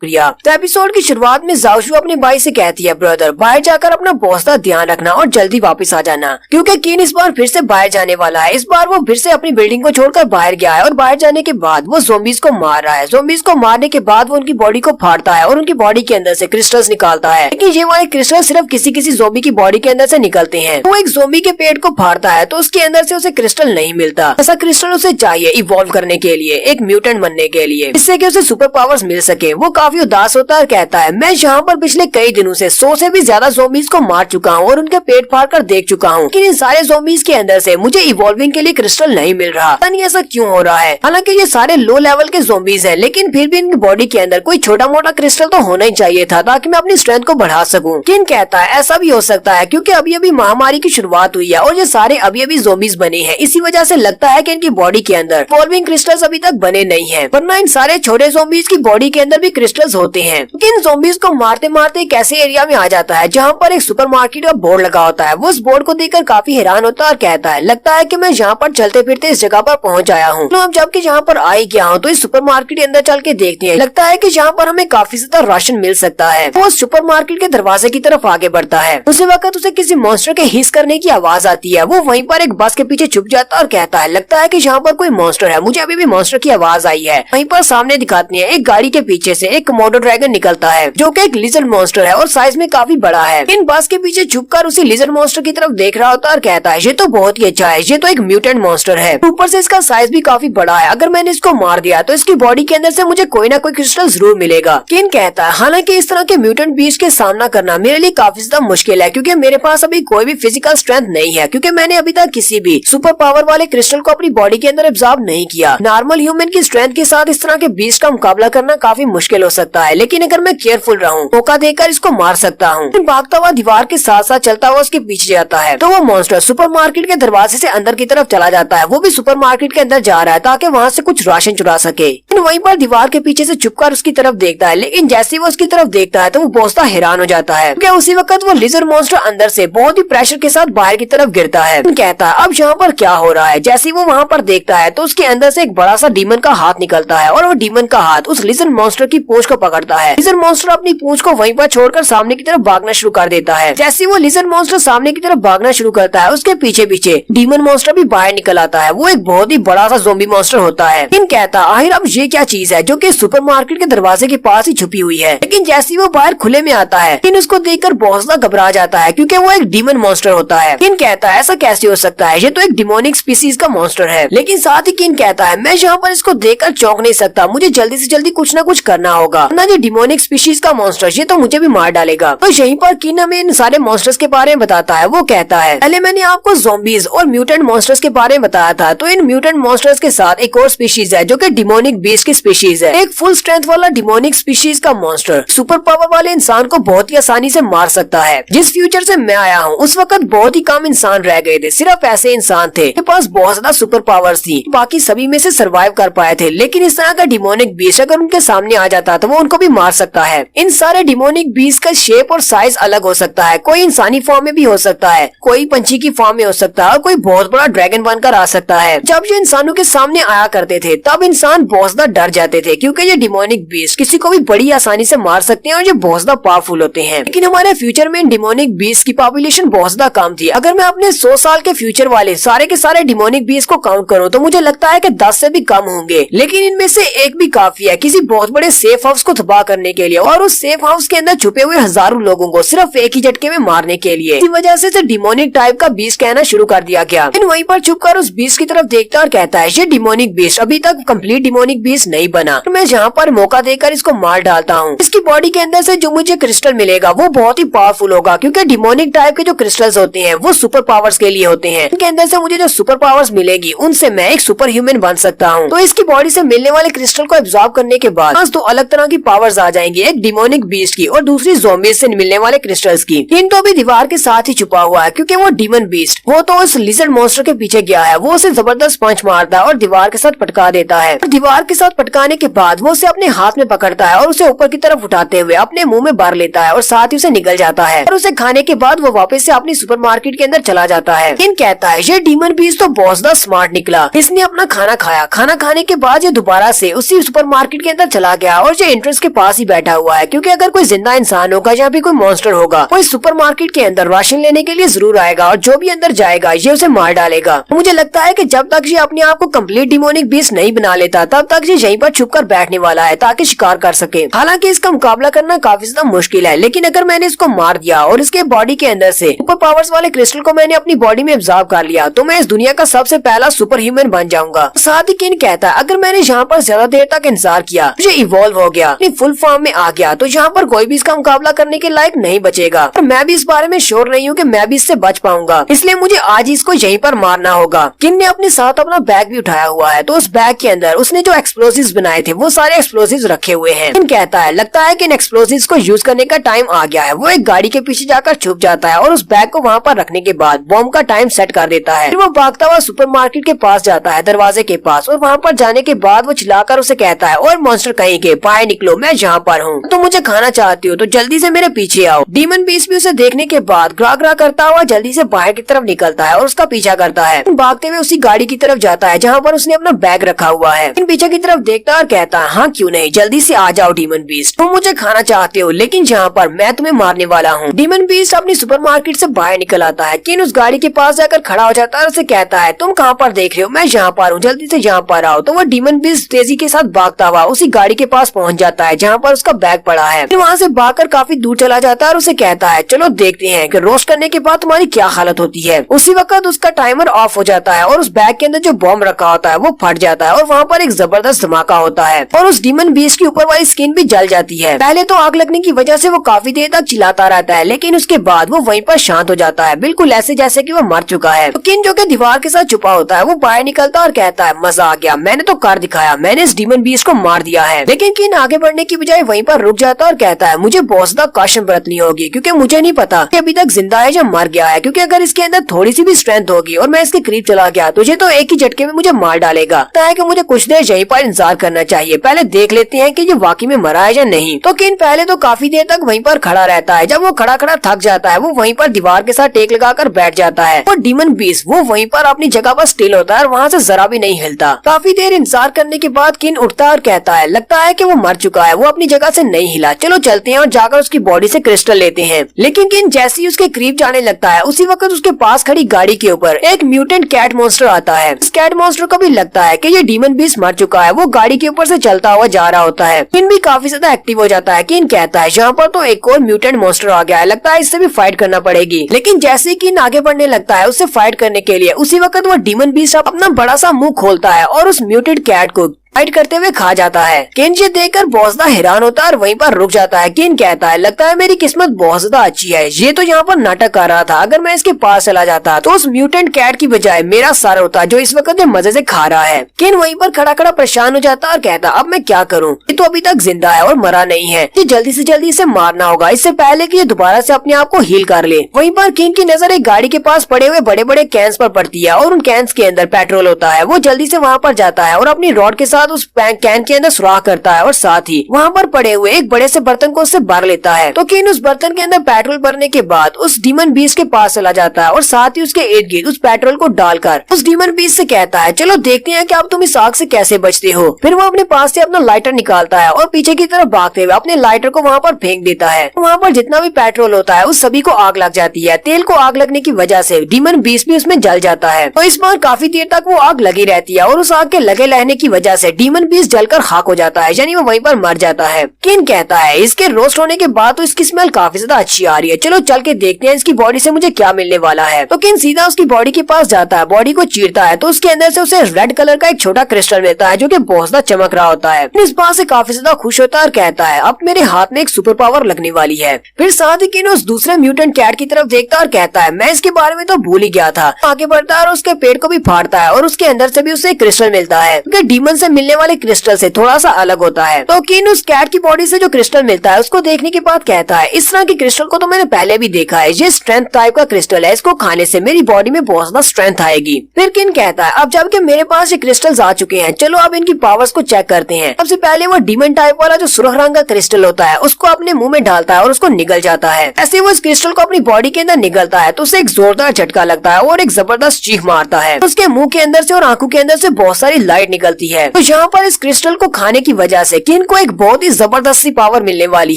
शुक्रिया। तो एपिसोड की शुरुआत में जाओशू अपने भाई से कहती है, ब्रदर बाहर जाकर अपना बहुत सा ध्यान रखना और जल्दी वापस आ जाना, क्योंकि किन इस बार फिर से बाहर जाने वाला है। इस बार वो फिर से अपनी बिल्डिंग को छोड़कर बाहर गया है और बाहर जाने के बाद वो ज़ॉम्बीज़ को मार रहा है। ज़ॉम्बीज़ को मारने के बाद वो उनकी बॉडी को फाड़ता है और उनकी बॉडी के अंदर से क्रिस्टल्स निकालता है, लेकिन ये वाले क्रिस्टल सिर्फ किसी किसी ज़ॉम्बी की बॉडी के अंदर से निकलते हैं। वो एक ज़ॉम्बी के पेट को फाड़ता है तो उसके अंदर से उसे क्रिस्टल नहीं मिलता। ऐसा क्रिस्टल उसे चाहिए इवॉल्व करने के लिए, एक म्यूटेंट बनने के लिए, जिससे कि उसे सुपर पावर्स मिल सके। वो काफी उदास होता है और कहता है, मैं यहाँ पर पिछले कई दिनों से 100 से भी ज्यादा ज़ॉम्बीज़ को मार चुका हूँ और उनके पेट फाड़ कर देख चुका हूँ, लेकिन इन सारे ज़ॉम्बीज़ के अंदर से मुझे इवॉल्विंग के लिए क्रिस्टल नहीं मिल रहा। पता नहीं ऐसा क्यों हो रहा है। हालांकि ये सारे लो लेवल के ज़ॉम्बीज़ हैं, लेकिन फिर भी इनकी बॉडी के अंदर कोई छोटा मोटा क्रिस्टल तो होना ही चाहिए था ताकि मैं अपनी स्ट्रेंथ को बढ़ा सकूं। किन कहता है ऐसा भी हो सकता है क्योंकि अभी अभी महामारी की शुरुआत हुई है और ये सारे अभी अभी ज़ॉम्बीज़ बने हैं, इसी वजह से लगता है कि इनकी बॉडी के अंदर इवॉल्विंग क्रिस्टल्स अभी तक बने नहीं है, वरना इन सारे छोटे ज़ॉम्बीज़ की बॉडी के अंदर भी क्रिस्टल्स होते हैं। लेकिन ज़ॉम्बीज़ को मारते मारते एक ऐसे एरिया में आ जाता है जहाँ पर एक सुपरमार्केट का बोर्ड लगा होता है। वो उस बोर्ड को देखकर काफी हैरान होता है और कहता है, लगता है कि मैं यहाँ पर चलते फिरते इस जगह पर पहुँच आया हूँ। तो अब जबकि यहाँ पर आ ही गया हूँ तो इस सुपरमार्केट के अंदर चल के देखते हैं। लगता है कि यहाँ पर हमें काफी ज्यादा राशन मिल सकता है। वो सुपरमार्केट के दरवाजे की तरफ आगे बढ़ता है। उसी वक्त उसे किसी मॉन्स्टर के हिस करने की आवाज आती है। वो वहीं पर एक बस के पीछे छुप जाता है और कहता है, लगता है कि यहाँ पर कोई मॉन्स्टर है, मुझे अभी भी मॉन्स्टर की आवाज आई है। वहीं पर सामने दिखाती है एक गाड़ी के पीछे से एक कोमोडो ड्रैगन निकलता है जो कि एक लिजर्ड मॉन्स्टर है और साइज में काफी बड़ा है। इन बस के पीछे छुपकर उसी लिजर्ड मॉन्स्टर की तरफ देख रहा होता है और कहता है, ये तो बहुत ही अच्छा है, ये तो एक म्यूटेंट मॉन्स्टर है, ऊपर से इसका साइज भी काफी बड़ा है। अगर मैंने इसको मार दिया तो इसकी बॉडी के अंदर से मुझे कोई ना कोई क्रिस्टल जरूर मिलेगा। किन कहता है, हालांकि इस तरह के म्यूटेंट बीस्ट के सामना करना मेरे लिए काफी ज्यादा मुश्किल है क्योंकि मेरे पास अभी कोई भी फिजिकल स्ट्रेंथ नहीं है, क्योंकि मैंने अभी तक किसी भी सुपर पावर वाले क्रिस्टल को अपनी बॉडी के अंदर एब्जॉर्ब नहीं किया। नॉर्मल ह्यूमन की स्ट्रेंथ के साथ इस तरह के बीस्ट का मुकाबला करना काफी मुश्किल हो सकता है, लेकिन अगर मैं केयरफुल रहूं, मौका देकर इसको मार सकता हूँ। भागता हुआ दीवार के साथ साथ चलता हुआ उसके पीछे जाता है तो वो मॉन्स्टर सुपरमार्केट के दरवाजे से अंदर की तरफ चला जाता है। वो भी सुपरमार्केट के अंदर जा रहा है ताकि वहाँ से कुछ राशन चुरा सके। वहीं पर दीवार के पीछे से छुपकर उसकी तरफ देखता है, लेकिन जैसे वो उसकी तरफ देखता है तो वो बहुत हैरान हो जाता है क्योंकि उसी वक्त वो लिजर्ड मॉन्स्टर अंदर से बहुत ही प्रेशर के साथ बाहर की तरफ गिरता है। कहता है, अब यहाँ पर क्या हो रहा है। जैसे वो वहाँ पर देखता है तो उसके अंदर से एक बड़ा सा डीमन का हाथ निकलता है और वो डीमन का हाथ उस लिजर्ड मॉन्स्टर की पूंछ को पकड़ता है। लिजर्ड मॉन्स्टर अपनी पूंछ को वहीं पर छोड़कर सामने की तरफ भागना शुरू कर देता है। जैसे वो लिजर्ड मॉन्स्टर सामने की तरफ भागना शुरू करता है उसके पीछे पीछे डीमन मॉन्स्टर भी बाहर निकल आता है। वो एक बहुत ही बड़ा सा ज़ॉम्बी मॉन्स्टर होता है। इन कहता है, आखिर अब ये क्या चीज है जो कि सुपरमार्केट के दरवाजे के पास ही छुपी हुई है। लेकिन जैसे वो बाहर खुले में आता है इन उसको देखकर बहुत ज्यादा घबरा जाता है क्योंकि वो एक डीमन मॉन्स्टर होता है। किन कहता है, ऐसा कैसे हो सकता है, ये तो एक डिमोनिक स्पीसीज का मॉन्स्टर है। लेकिन साथ ही किन कहता है, मैं यहाँ पर इसको देखकर चौंक नहीं सकता, मुझे जल्दी से जल्दी कुछ न कुछ करना होगा, ना ये डिमोनिक स्पीशीज का मॉन्स्टर ये तो मुझे भी मार डालेगा। तो यहीं पर किन हमें इन सारे मॉन्स्टर्स के बारे में बताता है। वो कहता है, पहले मैंने आपको ज़ॉम्बीज और म्यूटेंट मॉन्स्टर्स के बारे में बताया था, तो इन म्यूटेंट मॉन्स्टर्स के साथ एक और स्पीशीज है जो कि डिमोनिक बीस्ट की स्पीशीज है। एक फुल स्ट्रेंथ वाला डिमोनिक स्पीशीज का मॉन्स्टर सुपर पावर वाले इंसान को बहुत ही आसानी से मार सकता है। जिस फ्यूचर से मैं आया हूँ उस वक्त बहुत ही कम इंसान रह गए थे, सिर्फ ऐसे इंसान थे के पास बहुत ज्यादा सुपर पावर्स थी, बाकी सभी में से सरवाइव कर पाए थे। लेकिन इस तरह का डिमोनिक बीस्ट अगर उनके सामने आ जाता तो वो उनको भी मार सकता है। इन सारे डिमोनिक बीस्ट का शेप और साइज अलग हो सकता है, कोई इंसानी फॉर्म में भी हो सकता है, कोई पंछी की फॉर्म में हो सकता है और कोई बहुत बड़ा ड्रैगन बनकर आ सकता है। जब ये इंसानों के सामने आया करते थे तब इंसान बहुत ज्यादा डर जाते थे क्योंकि ये डिमोनिक बीस्ट किसी को भी बड़ी आसानी से मार सकते हैं और ये बहुत ज्यादा पावरफुल होते हैं। लेकिन हमारे फ्यूचर में डिमोनिक बीस्ट की पॉपुलेशन बहुत ज्यादा कम थी। अगर मैं अपने 100 साल के फ्यूचर वाले सारे के सारे डिमोनिक बीस्ट को काउंट करूं तो मुझे लगता है कि 10 से भी कम होंगे, लेकिन इनमें से एक भी काफी है किसी बहुत बड़े सेफ हाउस को तबाह करने के लिए और उस सेफ हाउस के अंदर छुपे हुए हजारों लोगों को सिर्फ एक ही झटके में मारने के लिए। इसी वजह से डिमोनिक टाइप का बीस्ट कहना शुरू कर दिया गया। इन वहीं पर छुपकर उस बीस्ट की तरफ देखता और कहता है, ये डिमोनिक बीस्ट अभी तक कंप्लीट डिमोनिक बीस्ट नहीं बना, तो मैं यहाँ पर मौका देकर इसको मार डालता हूँ। इसकी बॉडी के अंदर से जो मुझे क्रिस्टल मिलेगा वो बहुत ही पावरफुल होगा क्योंकि डिमोनिक टाइप के जो क्रिस्टल्स होते हैं वो सुपर पावर्स के लिए होते हैं। इनके अंदर से मुझे जो सुपर पावर्स मिलेगी उनसे मैं एक सुपर ह्यूमन बन सकता हूँ। तो इसकी बॉडी से मिलने वाले क्रिस्टल को एब्जॉर्ब करने के बाद दो अलग तरह की पावर्स आ जाएंगी, एक डिमोनिक बीस्ट की और दूसरी ज़ॉम्बीज से मिलने वाले क्रिस्टल्स की। इन तो अभी दीवार के साथ ही छुपा हुआ है क्योंकि वो डीमन बीस्ट वो तो उस लिजर्ड मॉन्स्टर के पीछे गया है। वो उसे जबरदस्त पंच मारता है और दीवार के साथ पटका देता है। दीवार के साथ पटकाने के बाद वो उसे अपने हाथ में पकड़ता है और उसे ऊपर की तरफ उठाते हुए अपने मुंह में भर लेता है और साथ ही उसे निगल जाता है और उसे खाने के बाद वो वापस से अपनी सुपरमार्केट के अंदर चला जाता है। इन कहता है, ये डीमन बीस्ट तो बहुत ज्यादा स्मार्ट निकला, इसने अपना खाना खाया, खाना खाने के बाद ये दोबारा से उसी सुपरमार्केट के अंदर चला गया और ये एंट्रेंस के पास ही बैठा हुआ है, क्योंकि अगर कोई जिंदा इंसान होगा या भी कोई मॉन्स्टर होगा वो इस सुपरमार्केट के अंदर राशन लेने के लिए जरूर आएगा और जो भी अंदर जाएगा ये उसे मार डालेगा। मुझे लगता है कि जब तक ये अपने आप को कंप्लीट डिमोनिक बीस्ट नहीं बना लेता तब तक ये यहीं पर छुपकर बैठने वाला है ताकि शिकार कर सके। हालांकि इसका मुकाबला करना काफी ज्यादा मुश्किल है, लेकिन अगर मैंने इसको मार दिया और इसके बॉडी के अंदर से सुपर पावर्स वाले क्रिस्टल को मैंने अपनी बॉडी में ऑब्जर्व कर लिया तो मैं इस दुनिया का सबसे पहला सुपर ह्यूमन बन जाऊंगा। साथ ही किन कहता है अगर मैंने यहाँ पर ज्यादा देर तक इंतजार किया, मुझे इवॉल्व हो गया, अपनी फुल फॉर्म में आ गया, तो यहाँ पर कोई भी इसका मुकाबला करने के लायक नहीं बचेगा। और मैं भी इस बारे में श्योर नहीं हूँ कि मैं भी इससे बच पाऊंगा, इसलिए मुझे आज इसको यहीं पर मारना होगा। किन ने अपने साथ अपना बैग भी उठाया हुआ है, तो उस बैग के अंदर उसने जो एक्सप्लोसिव्स बनाए थे वो सारे एक्सप्लोसिव्स रखे हुए हैं। किन कहता है लगता है कि इन एक्सप्लोसिव्स को यूज करने का टाइम आ गया है। वो एक गाड़ी के पीछे जाकर छुप जाता है और उस बैग को वहाँ पर रखने के बाद बॉम्ब का टाइम सेट कर देता है। फिर वो भागता हुआ सुपरमार्केट के पास जाता है, दरवाजे के पास, और वहाँ पर जाने के बाद वो चिल्लाकर उसे कहता है और मॉन्स्टर कहीं के बाहर निकलो, मैं यहाँ पर हूँ, तुम मुझे खाना चाहती हो तो जल्दी से मेरे पीछे आओ। डीमन बीस्ट भी उसे देखने के बाद ग्रा करता हुआ जल्दी से बाहर की तरफ निकलता है और उसका पीछा करता है। भागते हुए उसी गाड़ी की तरफ जाता है जहाँ पर उसने अपना बैग रखा हुआ है। पीछे की तरफ देखता और कहता है हाँ क्यों नहीं, जल्दी से आ जाओ डीमन बीस्ट, तुम मुझे खाना चाहते हो लेकिन यहाँ पर मैं तुम्हें मारने वाला हूँ। डीमन बीस्ट अपनी सुपरमार्केट से बाहर निकल आता है। किन उस गाड़ी के पास जाकर खड़ा हो जाता है और उसे कहता है तुम कहाँ पर देख रहे हो, मैं यहाँ पर हूँ, जल्दी से यहाँ पर आओ। तो वो डीमन बीस्ट तेजी के साथ भागता हुआ उसी गाड़ी के पास पहुँच जाता है जहाँ पर उसका बैग पड़ा है। फिर वहाँ से भागकर काफी दूर चला जाता है और उसे कहता है चलो देखते हैं कि रोस्ट करने के बाद तुम्हारी क्या हालत होती है। उसी वक्त उसका टाइमर ऑफ हो जाता है और उस बैग के अंदर जो बॉम्ब रखा होता है वो फट जाता है और वहाँ पर एक जबरदस्त धमाका होता है और उस डीमन बीस्ट की ऊपर वाली स्किन भी जल जाती है। पहले तो आग लगने की वजह से वो काफी देर तक चिल्लाता रहता है, लेकिन उसके बाद वो वहीं पर शांत हो जाता है, बिल्कुल ऐसे जैसे कि वो मर चुका है। तो किन जो कि दीवार के साथ छुपा होता है वो बाहर निकलता और कहता है मजा आ गया, मैंने तो कर दिखाया, मैंने इस डीमन बीस्ट को मार दिया है। लेकिन किन आगे बढ़ने की बजाय वहीं पर रुक जाता और कहता है मुझे बहुत ज्यादा कॉशन बरतनी होगी, क्योंकि मुझे नहीं पता कि अभी तक जिंदा है या मर गया है, क्योंकि अगर इसके अंदर थोड़ी सी भी स्ट्रेंथ होगी और मैं इसके करीब चला गया तुझे तो एक ही झटके में मुझे मार डालेगा। लगता है कि मुझे कुछ देर यहीं पर इंतजार करना चाहिए, पहले देख लेते हैं कि ये वाकई में मरा है या नहीं। तो किन पहले तो काफी देर तक वहीं पर खड़ा रहता है। जब वो खड़ा खड़ा थक जाता है वो वहीं पर दीवार के साथ टेक लगाकर बैठ जाता है और डीमन बीस्ट वो वहीं पर अपनी जगह पर स्टिल होता है और वहाँ से जरा भी नहीं हिलता। काफी देर इंतजार करने के बाद किन उठता है और कहता है लगता है कि वो मर चुका है, वो अपनी जगह से नहीं हिला, चलो चलते हैं और जाकर उसकी बॉडी से क्रिस्टल लेते हैं। लेकिन किन जैसे ही उसके करीब जाने लगता है उसी वक्त उसके पास खड़ी गाड़ी के ऊपर एक म्यूटेंट कैट मॉन्स्टर आता है। इस कैट मॉन्स्टर को भी लगता है कि ये डीमन बीस्ट मर चुका है, वो गाड़ी के ऊपर से चलता हुआ जा रहा होता है। किन भी काफी ज्यादा एक्टिव हो जाता है। किन कहता है यहाँ पर तो एक और म्यूटेंट मॉन्स्टर आ गया है, लगता है इससे भी फाइट करना पड़ेगी। लेकिन जैसे ही किन आगे बढ़ने लगता है उससे फाइट करने के लिए उसी वक्त वो डीमन बीस्ट अपना बड़ा सा मुंह खोलता है और उस म्यूटेंट कैट को फाइट करते हुए खा जाता है। किन ये देखकर बहुत ज्यादा हैरान होता है और वहीं पर रुक जाता है। किन कहता है लगता है मेरी किस्मत बहुत ज्यादा अच्छी है, ये तो यहाँ पर नाटक कर रहा था, अगर मैं इसके पास चला जाता तो उस म्यूटेंट कैट की बजाय मेरा सर होता जो इस वक्त मजे से खा रहा है। किन वहीं पर खड़ा खड़ा परेशान हो जाता और कहता अब मैं क्या करूँ, ये तो अभी तक जिंदा है और मरा नहीं है, ये जल्दी से जल्दी इसे मारना होगा इससे पहले कि ये दोबारा से अपने आप को हील कर ले। वहीं पर किन की नजर एक गाड़ी के पास पड़े हुए बड़े बड़े कैंस पर पड़ती है और उन कैंस के अंदर पेट्रोल होता है। वो जल्दी से वहाँ पर जाता है और अपनी रॉड के साथ उस कैन के अंदर सुराख करता है और साथ ही वहाँ पर पड़े हुए एक बड़े से बर्तन को उससे भर लेता है। तो किन उस बर्तन के अंदर पेट्रोल भरने के बाद उस डीमन बीस्ट के पास चला जाता है और साथ ही उसके इर्द गिर्द उस पेट्रोल को डालकर उस डीमन बीस्ट से कहता है चलो देखते हैं कि अब तुम इस आग से कैसे बचते हो। फिर वो अपने पास से अपना लाइटर निकालता है और पीछे की तरफ भागते हुए अपने लाइटर को वहाँ पर फेंक देता है। वहाँ पर जितना भी पेट्रोल होता है उस सभी को आग लग जाती है। तेल को आग लगने की वजह से डीमन बीस्ट भी उसमें जल जाता है। तो इस बार काफी देर तक वो आग लगी रहती है और उस आग के लगे रहने की वजह से डीमन बीस्ट जलकर खाक हो जाता है, यानी वो वहीं पर मर जाता है। किन कहता है इसके रोस्ट होने के बाद तो इसकी स्मेल काफी ज्यादा अच्छी आ रही है, चलो चल के देखते हैं इसकी बॉडी से मुझे क्या मिलने वाला है। तो किन सीधा उसकी बॉडी के पास जाता है, बॉडी को चीरता है तो उसके अंदर से उसे रेड कलर का एक छोटा क्रिस्टल मिलता है जो कि बहुत ज्यादा चमक रहा होता है। इस बात से काफी ज्यादा खुश होता है और कहता है अब मेरे हाथ में एक सुपर पावर लगने वाली है। फिर साथ ही किन उस दूसरे म्यूटेंट कैट की तरफ देखता और कहता है मैं इसके बारे में तो भूल ही गया था। आगे बढ़ता है और उसके पेट को भी फाड़ता है और उसके अंदर से भी उसे क्रिस्टल मिलता है क्योंकि डीमन से मिलने वाले क्रिस्टल से थोड़ा सा अलग होता है। तो किन उस कैट की बॉडी से जो क्रिस्टल मिलता है उसको देखने के बाद कहता है इस तरह के क्रिस्टल को तो मैंने पहले भी देखा है, ये स्ट्रेंथ टाइप का क्रिस्टल है, इसको खाने से मेरी बॉडी में बहुत ज्यादा स्ट्रेंथ आएगी। फिर किन कहता है अब जबकि मेरे पास ये क्रिस्टल्स आ चुके हैं चलो अब इनकी पावर्स को चेक करते हैं। सबसे पहले वो डीमन टाइप वाला जो सुर्ख रंग का क्रिस्टल होता है उसको अपने मुंह में डालता है और उसको निगल जाता है। ऐसे वो इस क्रिस्टल को अपनी बॉडी के अंदर निगलता है तो उसे एक जोरदार झटका लगता है और एक जबरदस्त चीख मारता है। उसके मुंह के अंदर से और आंखों के अंदर से बहुत सारी लाइट निकलती है। तो जहाँ पर इस क्रिस्टल को खाने की वजह से किन को एक बहुत ही जबरदस्त सी पावर मिलने वाली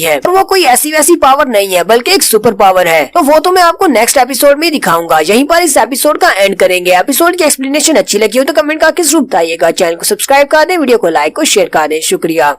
है। और वो कोई ऐसी वैसी पावर नहीं है बल्कि एक सुपर पावर है। तो वो तो मैं आपको नेक्स्ट एपिसोड में दिखाऊंगा। यहीं पर इस एपिसोड का एंड करेंगे। एपिसोड की एक्सप्लेनेशन अच्छी लगी हो तो कमेंट करके जरूर बताइएगा। चैनल को सब्सक्राइब कर दें, वीडियो को लाइक और शेयर कर दें। शुक्रिया।